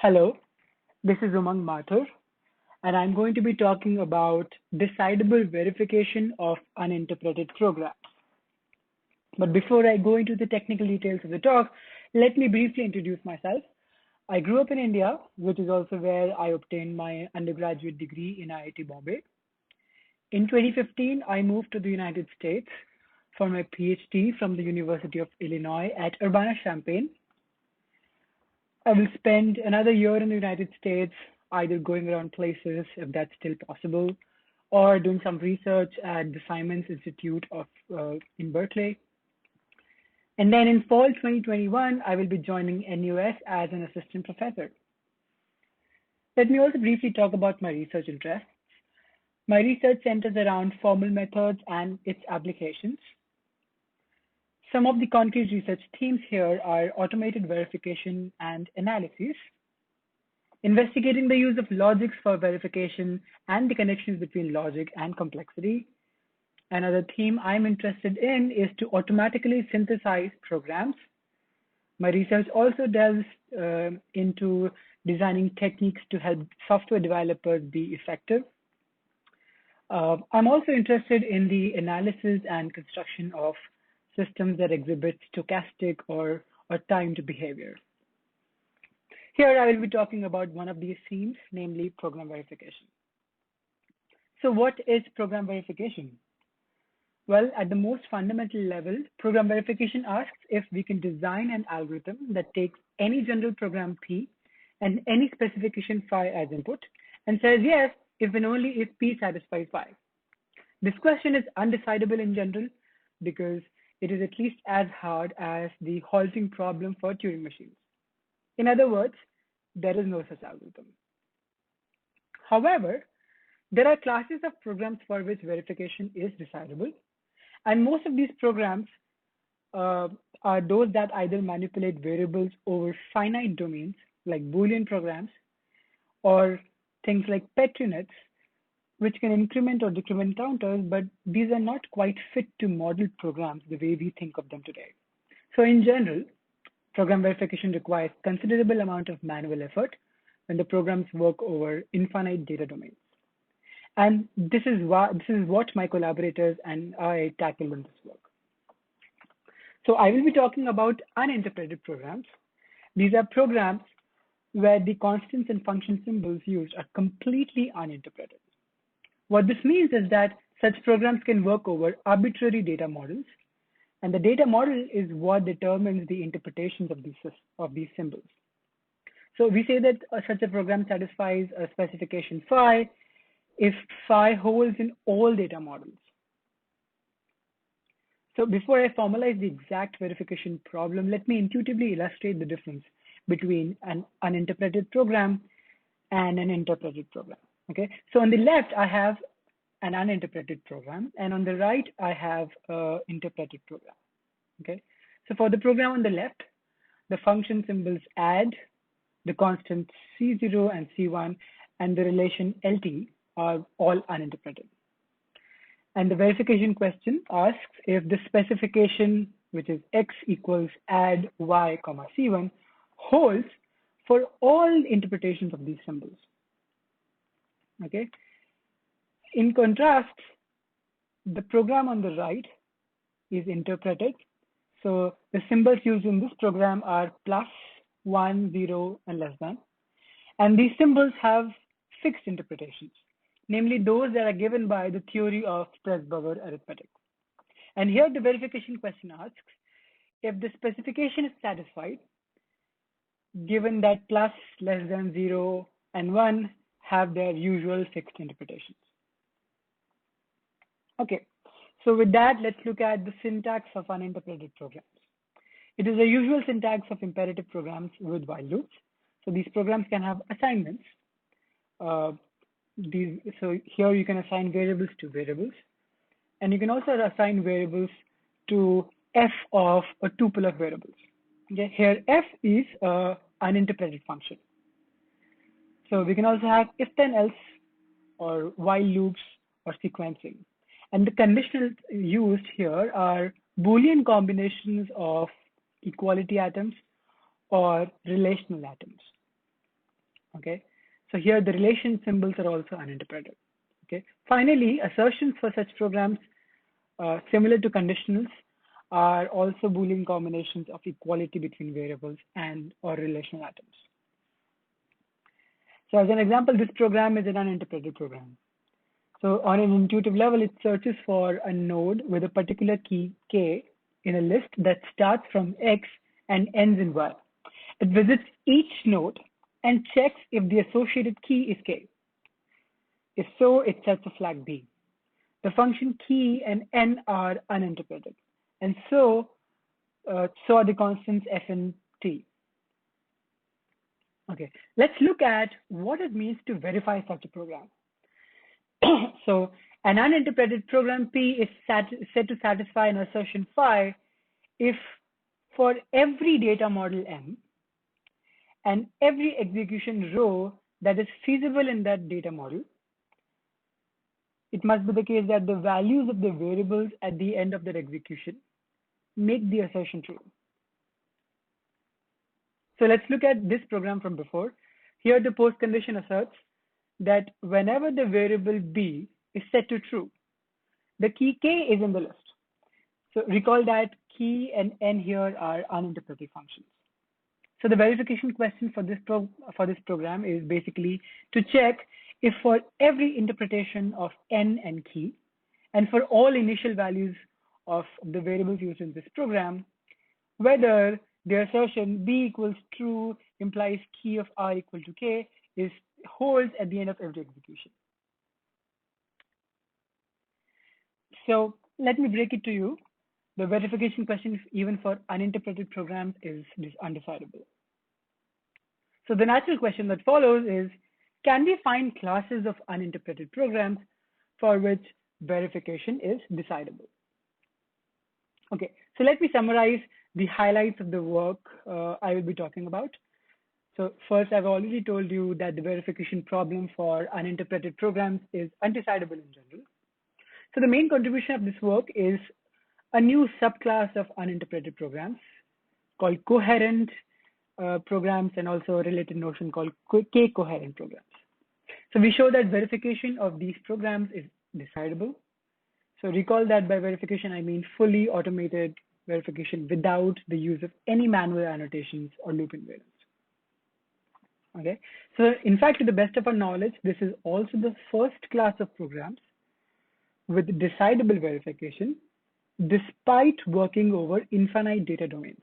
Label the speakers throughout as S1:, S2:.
S1: Hello, this is Umang Mathur, and I'm going to be talking about decidable verification of uninterpreted programs. But before I go into the technical details of the talk, let me briefly introduce myself. I grew up in India, which is also where I obtained my undergraduate degree in IIT Bombay. In 2015, I moved to the United States for my PhD from the University of Illinois at Urbana-Champaign. I will spend another year in the United States, either going around places, if that's still possible, or doing some research at the Simons Institute in Berkeley. And then in fall 2021, I will be joining NUS as an assistant professor. Let me also briefly talk about my research interests. My research centers around formal methods and its applications. Some of the concrete research themes here are automated verification and analysis, investigating the use of logics for verification and the connections between logic and complexity. Another theme I'm interested in is to automatically synthesize programs. My research also delves into designing techniques to help software developers be effective. I'm also interested in the analysis and construction of systems that exhibit stochastic or timed behavior. Here I will be talking about one of these themes, namely program verification. So what is program verification? Well, at the most fundamental level, program verification asks if we can design an algorithm that takes any general program P and any specification phi as input and says yes if and only if P satisfies phi. This question is undecidable in general because it is at least as hard as the halting problem for Turing machines. In other words, there is no such algorithm. However, there are classes of programs for which verification is decidable, and most of these programs are those that either manipulate variables over finite domains, like Boolean programs, or things like petri nets, which can increment or decrement counters, but these are not quite fit to model programs the way we think of them today. So in general, program verification requires considerable amount of manual effort when the programs work over infinite data domains. And this is what my collaborators and I tackled in this work. So I will be talking about uninterpreted programs. These are programs where the constants and function symbols used are completely uninterpreted. What this means is that such programs can work over arbitrary data models, and the data model is what determines the interpretations of these symbols. So we say that such a program satisfies a specification phi if phi holds in all data models. So before I formalize the exact verification problem, let me intuitively illustrate the difference between an uninterpreted program and an interpreted program. Okay, so on the left, I have an uninterpreted program, and on the right, I have an interpreted program. Okay, so for the program on the left, the function symbols add, the constant C0 and C1, and the relation LT are all uninterpreted. And the verification question asks if the specification, which is x equals add y comma C1, holds for all interpretations of these symbols. Okay. In contrast, the program on the right is interpreted. So the symbols used in this program are plus, 1, 0, and less than. And these symbols have fixed interpretations, namely those that are given by the theory of Presburger arithmetic. And here the verification question asks if the specification is satisfied, given that plus, less than 0, and 1 have their usual fixed interpretations. Okay, so with that, let's look at the syntax of uninterpreted programs. It is the usual syntax of imperative programs with while loops. So these programs can have assignments. So here you can assign variables to variables. And you can also assign variables to f of a tuple of variables. Okay, here f is an uninterpreted function. So we can also have if then else or while loops or sequencing. And the conditionals used here are Boolean combinations of equality atoms or relational atoms. Okay, so here the relation symbols are also uninterpreted. Okay, finally, assertions for such programs similar to conditionals are also Boolean combinations of equality between variables and or relational atoms. So as an example, this program is an uninterpreted program. So on an intuitive level, it searches for a node with a particular key K in a list that starts from X and ends in Y. It visits each node and checks if the associated key is K. If so, it sets a flag B. The function key and n are uninterpreted, and so are the constants f and t. Okay, let's look at what it means to verify such a program. So an uninterpreted program P is said to satisfy an assertion phi if for every data model M and every execution row that is feasible in that data model, it must be the case that the values of the variables at the end of that execution make the assertion true. So let's look at this program from before. Here the post condition asserts that whenever the variable B is set to true, the key K is in the list. So recall that key and n here are uninterpreted functions. So the verification question for this program is basically to check if for every interpretation of n and key, and for all initial values of the variables used in this program, whether the assertion B equals true implies key of R equal to K holds at the end of every execution. So let me break it to you. The verification question, even for uninterpreted programs, is undecidable. So the natural question that follows is, can we find classes of uninterpreted programs for which verification is decidable? Okay, so let me summarize the highlights of the work I will be talking about. So first, I've already told you that the verification problem for uninterpreted programs is undecidable in general. So the main contribution of this work is a new subclass of uninterpreted programs called coherent programs, and also a related notion called K-coherent programs. So we show that verification of these programs is decidable. So recall that by verification, I mean fully automated verification without the use of any manual annotations or loop invariants. Okay, so in fact, to the best of our knowledge, this is also the first class of programs with decidable verification, despite working over infinite data domains.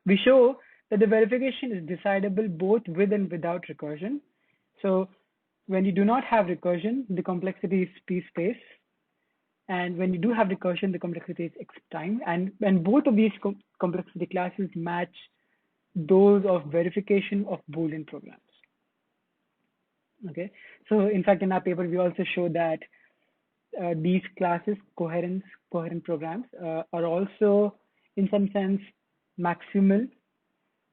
S1: We show that the verification is decidable both with and without recursion. So when you do not have recursion, the complexity is p-space. And when you do have recursion, the complexity is x-time. And both of these complexity classes match those of verification of Boolean programs. Okay, so in fact, in our paper, we also show that these classes, coherent programs, are also in some sense maximal,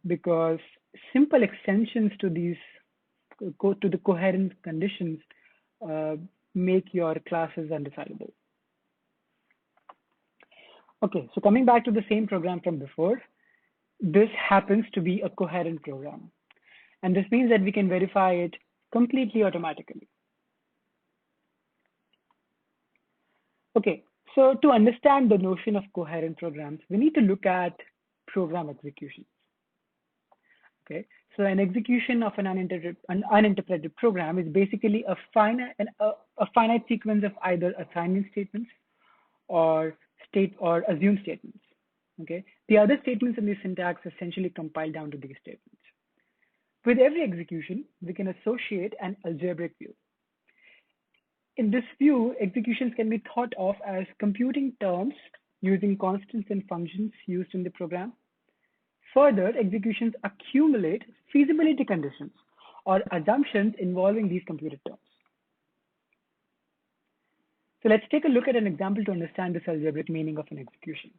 S1: because simple extensions to these to the coherent conditions make your classes undecidable. Okay, so coming back to the same program from before, this happens to be a coherent program. And this means that we can verify it completely automatically. Okay, so to understand the notion of coherent programs, we need to look at program executions. Okay, so an execution of an uninterpreted program is basically a finite sequence of either assignment statements or assume statements. Okay, the other statements in the syntax essentially compile down to these statements. With every execution, we can associate an algebraic view. In this view, executions can be thought of as computing terms using constants and functions used in the program. Further, executions accumulate feasibility conditions or assumptions involving these computed terms. So let's take a look at an example to understand this algebraic meaning of an execution.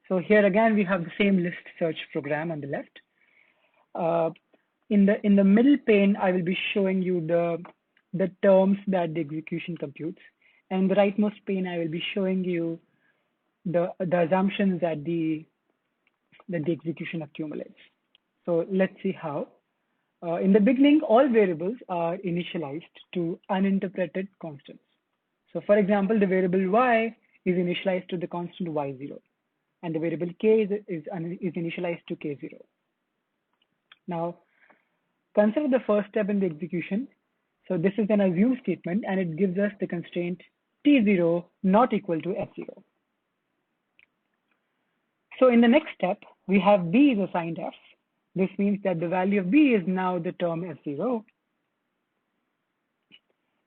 S1: So here again, we have the same list search program on the left. In the middle pane, I will be showing you the terms that the execution computes. And in the rightmost pane, I will be showing you the assumptions that the execution accumulates. So let's see how. In the beginning, all variables are initialized to uninterpreted constants. So for example, the variable y is initialized to the constant y0, and the variable k is initialized to k0. Now, consider the first step in the execution. So this is an assume statement, and it gives us the constraint t0 not equal to f0. So in the next step, we have b is assigned f. This means that the value of b is now the term f0.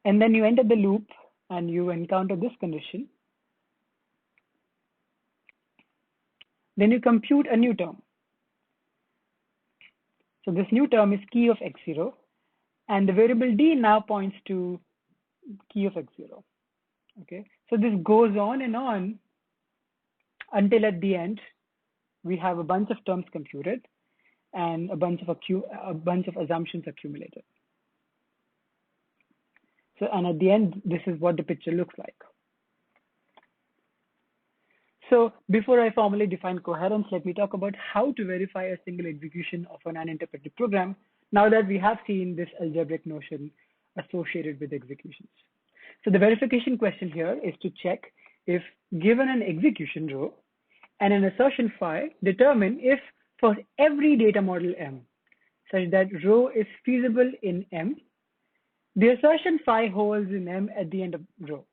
S1: And then you enter the loop and you encounter this condition. Then you compute a new term. So this new term is key of x0, and the variable d now points to key of x0. Okay, so this goes on and on until at the end we have a bunch of terms computed and a bunch of assumptions accumulated. So, and at the end, this is what the picture looks like. So before I formally define coherence, let me talk about how to verify a single execution of an uninterpreted program, now that we have seen this algebraic notion associated with executions. So the verification question here is to check if, given an execution row and an assertion phi, determine if for every data model M, such that row is feasible in M, the assertion phi holds in M at the end of row.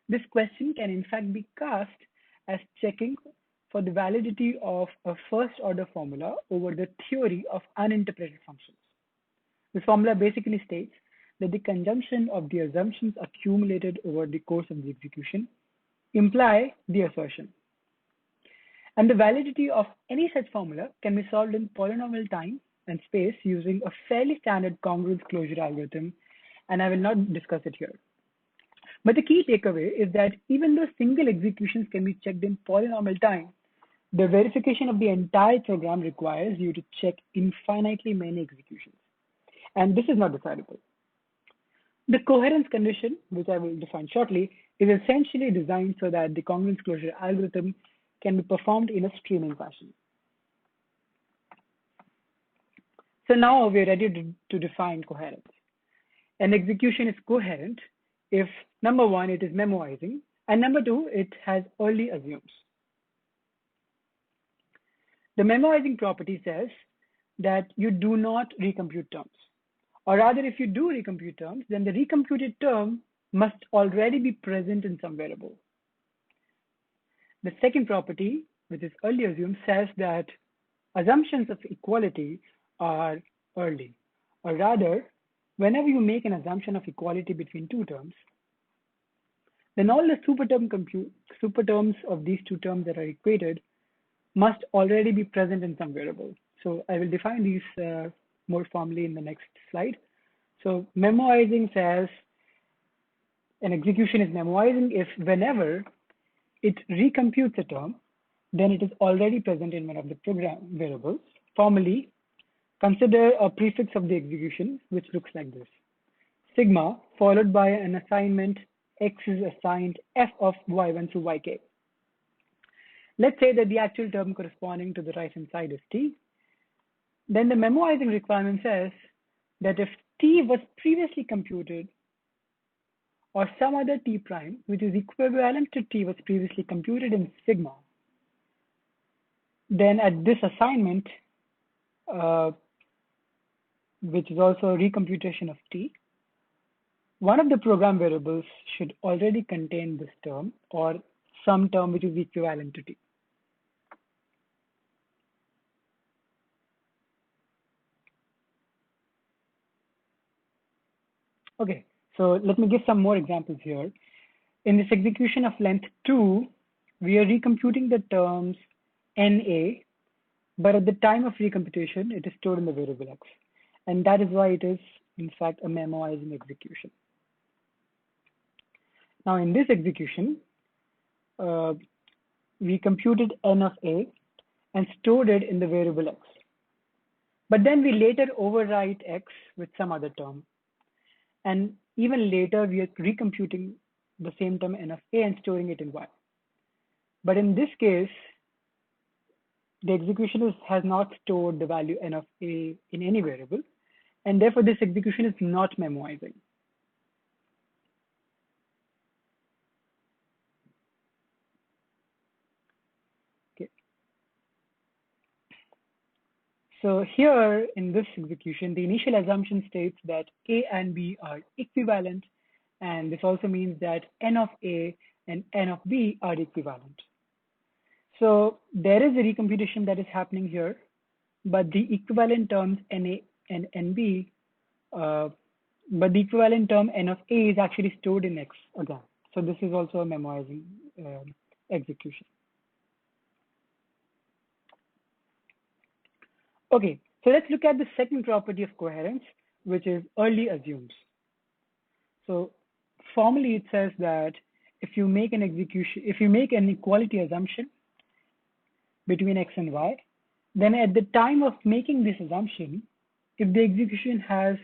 S1: This question can in fact be cast as checking for the validity of a first order formula over the theory of uninterpreted functions. This formula basically states that the conjunction of the assumptions accumulated over the course of the execution imply the assertion. And the validity of any such formula can be solved in polynomial time and space using a fairly standard congruence closure algorithm, and I will not discuss it here. But the key takeaway is that even though single executions can be checked in polynomial time, the verification of the entire program requires you to check infinitely many executions. And this is not decidable. The coherence condition, which I will define shortly, is essentially designed so that the congruence closure algorithm can be performed in a streaming fashion. So now we're ready to define coherence. An execution is coherent if, number one, it is memoizing, and number two, it has early assumes. The memoizing property says that you do not recompute terms. Or rather, if you do recompute terms, then the recomputed term must already be present in some variable. The second property, which is early assume, says that assumptions of equality are early. Or rather, whenever you make an assumption of equality between two terms, then all the superterms of these two terms that are equated must already be present in some variable. So I will define these more formally in the next slide. So memoizing says an execution is memoizing if whenever it recomputes a term, then it is already present in one of the program variables. Formally, consider a prefix of the execution, which looks like this. Sigma followed by an assignment x is assigned f of y1 through yk. Let's say that the actual term corresponding to the right-hand side is t. Then the memoizing requirement says that if t was previously computed or some other t prime, which is equivalent to t was previously computed in sigma, then at this assignment, which is also a recomputation of t, one of the program variables should already contain this term or some term which is equivalent to t. Okay, so let me give some more examples here. In this execution of length 2, we are recomputing the terms NA, but at the time of recomputation, it is stored in the variable x. And that is why it is, in fact, a memoizing execution. Now, in this execution, we computed n of a and stored it in the variable x. But then we later overwrite x with some other term. And even later, we are recomputing the same term n of a and storing it in y. But in this case, the execution has not stored the value n of a in any variable, and therefore this execution is not memoizing. Okay. So here in this execution, the initial assumption states that a and b are equivalent, and this also means that n of a and n of b are equivalent. So there is a recomputation that is happening here, but the equivalent terms NA and NB, but the equivalent term N of A is actually stored in X again. So this is also a memoizing execution. Okay, so let's look at the second property of coherence, which is early assumes. So formally it says that if you make an equality assumption between X and Y, then at the time of making this assumption, if the execution has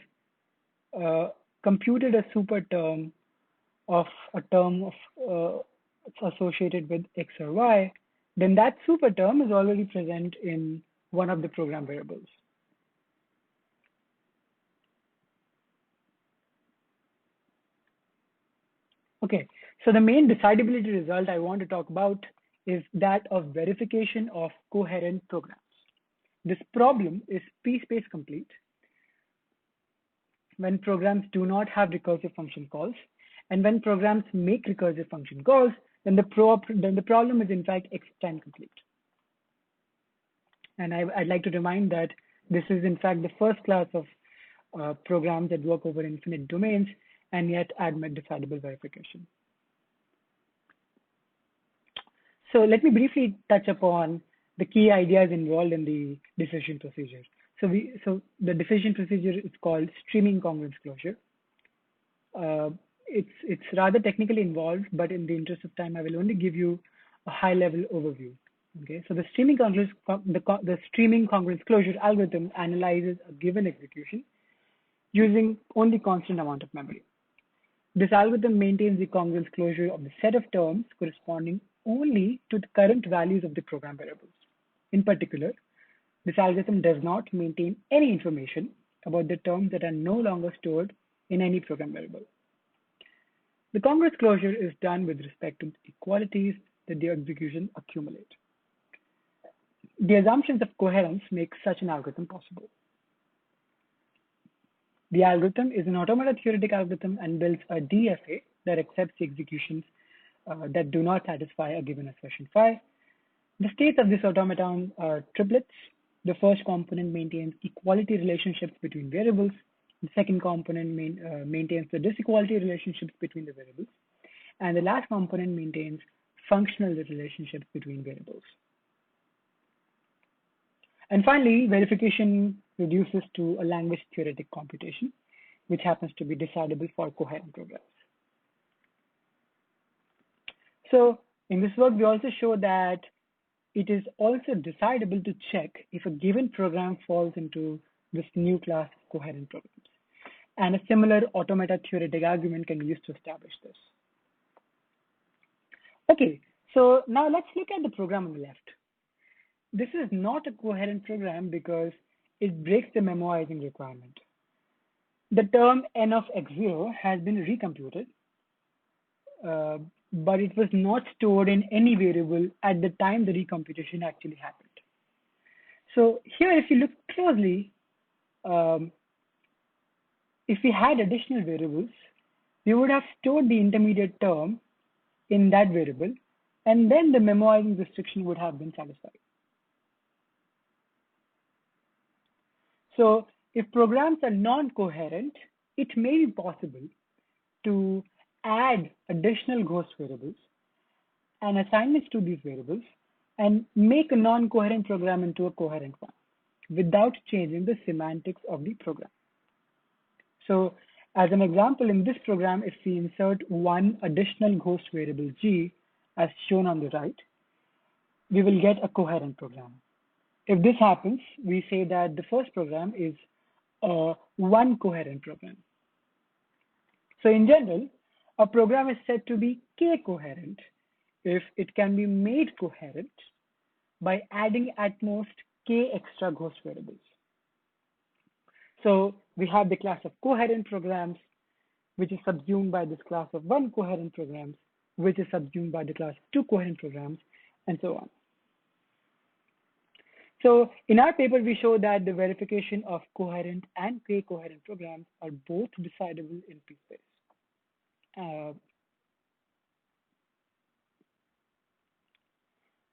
S1: computed a super term of a term of associated with X or Y, then that super term is already present in one of the program variables. Okay, so the main decidability result I want to talk about is that of verification of coherent programs. This problem is p-space complete when programs do not have recursive function calls, and when programs make recursive function calls, then the problem is in fact extent complete. And I'd like to remind that this is in fact the first class of programs that work over infinite domains and yet admit decidable verification. So let me briefly touch upon the key ideas involved in the decision procedure. So the decision procedure is called streaming congruence closure. It's rather technically involved, but in the interest of time, I will only give you a high-level overview. Okay, so the streaming congruence closure algorithm analyzes a given execution using only constant amount of memory. This algorithm maintains the congruence closure of the set of terms corresponding only to the current values of the program variables. In particular, this algorithm does not maintain any information about the terms that are no longer stored in any program variable. The congruence closure is done with respect to equalities that the execution accumulate. The assumptions of coherence make such an algorithm possible. The algorithm is an automata theoretic algorithm and builds a DFA that accepts the executions that do not satisfy a given assertion phi. The states of this automaton are triplets. The first component maintains equality relationships between variables. The second component maintains the disequality relationships between the variables. And the last component maintains functional relationships between variables. And finally, verification reduces to a language theoretic computation, which happens to be decidable for coherent programs. So in this work, we also show that it is also decidable to check if a given program falls into this new class of coherent programs. And a similar automata theoretic argument can be used to establish this. Okay, so now let's look at the program on the left. This is not a coherent program because it breaks the memoizing requirement. The term n of x0 has been recomputed, but it was not stored in any variable at the time the recomputation actually happened. So here, if you look closely, if we had additional variables, we would have stored the intermediate term in that variable, and then the memoizing restriction would have been satisfied. So if programs are non-coherent, it may be possible to add additional ghost variables and assignments to these variables and make a non-coherent program into a coherent one without changing the semantics of the program. So as an example, in this program, if we insert one additional ghost variable g as shown on the right, we will get a coherent program. If this happens, we say that the first program is a one coherent program. So in general, a program is said to be k-coherent if it can be made coherent by adding at most k extra ghost variables. So we have the class of coherent programs, which is subsumed by this class of one coherent programs, which is subsumed by the class of two coherent programs, and so on. So in our paper, we show that the verification of coherent and k-coherent programs are both decidable in p-space.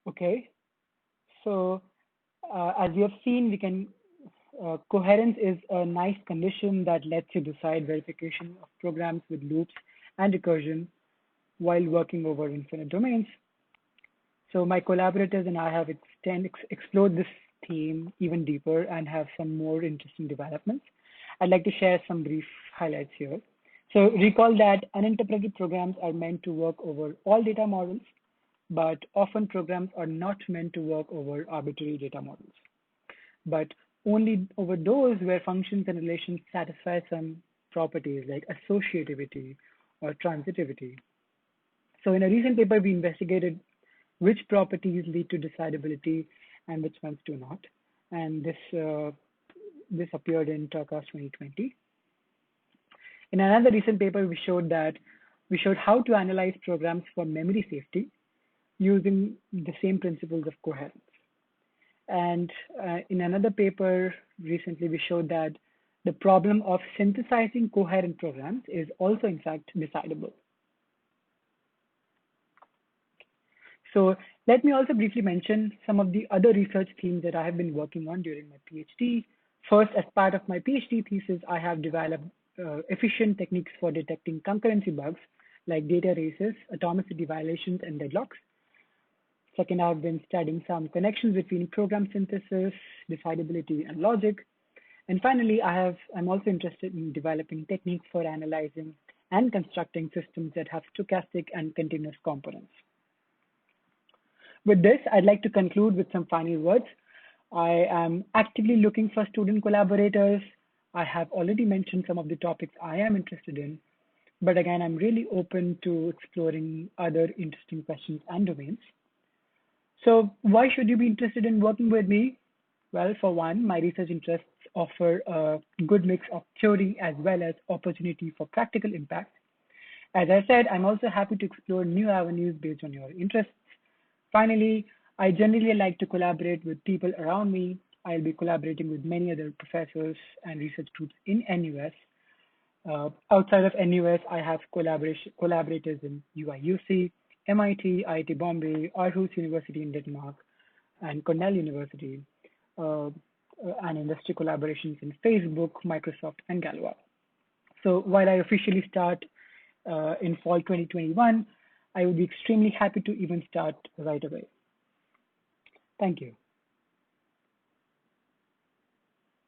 S1: Okay, so as you have seen, we can coherence is a nice condition that lets you decide verification of programs with loops and recursion while working over infinite domains. So my collaborators and I have explored this theme even deeper and have some more interesting developments. I'd like to share some brief highlights here. So recall that uninterpreted programs are meant to work over all data models, but often programs are not meant to work over arbitrary data models, but only over those where functions and relations satisfy some properties like associativity or transitivity. So in a recent paper, we investigated which properties lead to decidability and which ones do not. And this appeared in Turcos 2020. In another recent paper, we showed how to analyze programs for memory safety using the same principles of coherence. And in another paper recently, we showed that the problem of synthesizing coherent programs is also, in fact, decidable. So let me also briefly mention some of the other research themes that I have been working on during my PhD. First, as part of my PhD thesis, I have developed efficient techniques for detecting concurrency bugs like data races, atomicity violations, and deadlocks. Second, I've been studying some connections between program synthesis, decidability, and logic. And finally, I'm also interested in developing techniques for analyzing and constructing systems that have stochastic and continuous components. With this, I'd like to conclude with some final words. I am actively looking for student collaborators. I have already mentioned some of the topics I am interested in, but again, I'm really open to exploring other interesting questions and domains. So why should you be interested in working with me? Well, for one, my research interests offer a good mix of theory as well as opportunity for practical impact. As I said, I'm also happy to explore new avenues based on your interests. Finally, I generally like to collaborate with people around me. I'll be collaborating with many other professors and research groups in NUS. Outside of NUS, I have collaborators in UIUC, MIT, IIT Bombay, Aarhus University in Denmark, and Cornell University, and industry collaborations in Facebook, Microsoft, and Galwa. So while I officially start in fall 2021, I would be extremely happy to even start right away. Thank you.